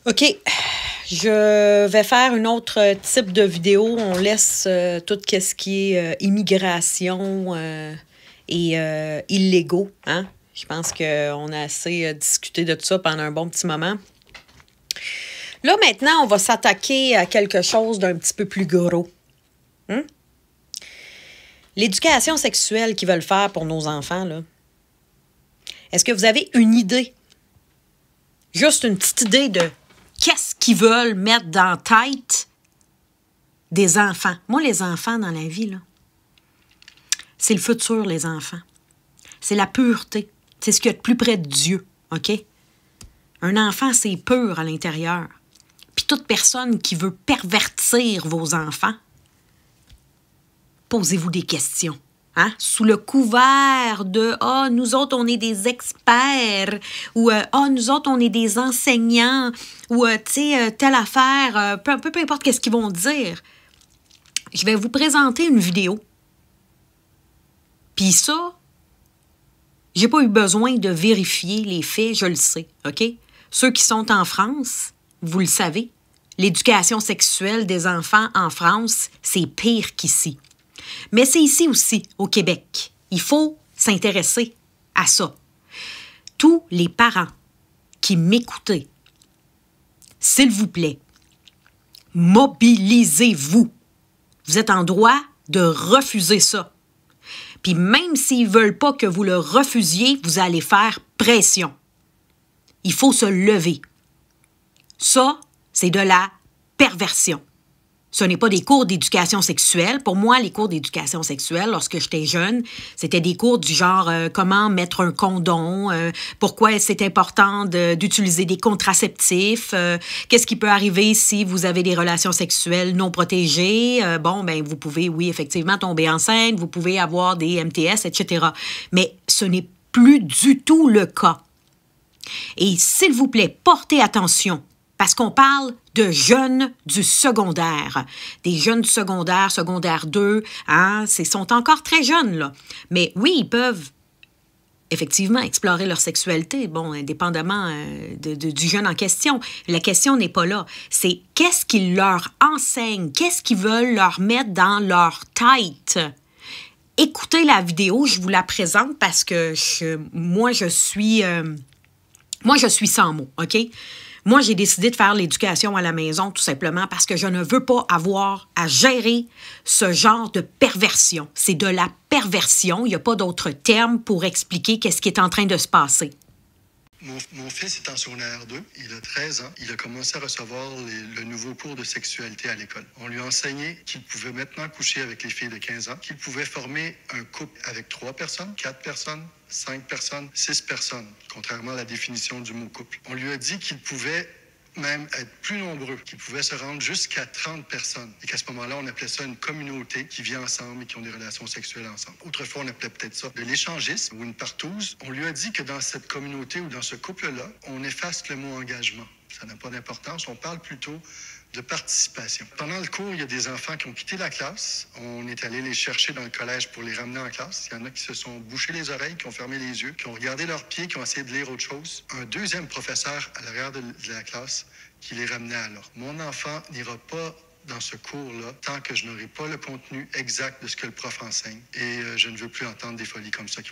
OK, je vais faire un autre type de vidéo. On laisse tout ce qui est immigration et illégaux. Hein? Je pense qu'on a assez discuté de tout ça pendant un bon petit moment. Là, maintenant, on va s'attaquer à quelque chose d'un petit peu plus gros. L'éducation sexuelle qu'ils veulent faire pour nos enfants, là. Est-ce que vous avez une idée? Juste une petite idée de qu'est-ce qu'ils veulent mettre dans la tête des enfants. Moi, les enfants dans la vie, là, c'est le futur, les enfants. C'est la pureté. C'est ce qu'il y a de plus près de Dieu, OK? Un enfant, c'est pur à l'intérieur. Puis toute personne qui veut pervertir vos enfants, posez-vous des questions. Hein? Sous le couvert de « Ah, nous autres, on est des experts » ou « Ah, nous autres, on est des enseignants » ou « Tu sais, telle affaire, peu importe qu'est-ce qu'ils vont dire. » Je vais vous présenter une vidéo. Puis ça, j'ai pas eu besoin de vérifier les faits, je le sais, OK? Ceux qui sont en France, vous le savez, l'éducation sexuelle des enfants en France, c'est pire qu'ici. Mais c'est ici aussi, au Québec. Il faut s'intéresser à ça. Tous les parents qui m'écoutez, s'il vous plaît, mobilisez-vous. Vous êtes en droit de refuser ça. Puis même s'ils ne veulent pas que vous le refusiez, vous allez faire pression. Il faut se lever. Ça, c'est de la perversion. Ce n'est pas des cours d'éducation sexuelle. Pour moi, les cours d'éducation sexuelle, lorsque j'étais jeune, c'était des cours du genre comment mettre un condom, pourquoi c'est important d'utiliser des contraceptifs, qu'est-ce qui peut arriver si vous avez des relations sexuelles non protégées. Vous pouvez, oui, effectivement, tomber enceinte, vous pouvez avoir des MTS, etc. Mais ce n'est plus du tout le cas. Et s'il vous plaît, portez attention. Parce qu'on parle de jeunes du secondaire. Des jeunes du secondaire, secondaire 2, hein, sont encore très jeunes, là. Mais oui, ils peuvent effectivement explorer leur sexualité, indépendamment du jeune en question. La question n'est pas là. C'est qu'est-ce qu'ils leur enseignent, qu'est-ce qu'ils veulent leur mettre dans leur tête. Écoutez la vidéo, je vous la présente parce que moi, je suis sans mots, OK? Moi, j'ai décidé de faire l'éducation à la maison tout simplement parce que je ne veux pas avoir à gérer ce genre de perversion. C'est de la perversion. Il n'y a pas d'autre terme pour expliquer qu'est-ce qui est en train de se passer. Mon fils est en secondaire 2, il a 13 ans. Il a commencé à recevoir le nouveau cours de sexualité à l'école. On lui a enseigné qu'il pouvait maintenant coucher avec les filles de 15 ans, qu'il pouvait former un couple avec 3 personnes, 4 personnes, 5 personnes, 6 personnes, contrairement à la définition du mot couple. On lui a dit qu'il pouvait même être plus nombreux, qui pouvaient se rendre jusqu'à 30 personnes. Et qu'à ce moment-là, on appelait ça une communauté qui vit ensemble et qui ont des relations sexuelles ensemble. Autrefois, on appelait peut-être ça de l'échangisme ou une partouze. On lui a dit que dans cette communauté ou dans ce couple-là, on efface le mot engagement. Ça n'a pas d'importance. On parle plutôt de participation. Pendant le cours, il y a des enfants qui ont quitté la classe. On est allé les chercher dans le collège pour les ramener en classe. Il y en a qui se sont bouchés les oreilles, qui ont fermé les yeux, qui ont regardé leurs pieds, qui ont essayé de lire autre chose. Un deuxième professeur à l'arrière de la classe qui les ramenait à l'ordre. Mon enfant n'ira pas dans ce cours-là tant que je n'aurai pas le contenu exact de ce que le prof enseigne. Et je ne veux plus entendre des folies comme ça.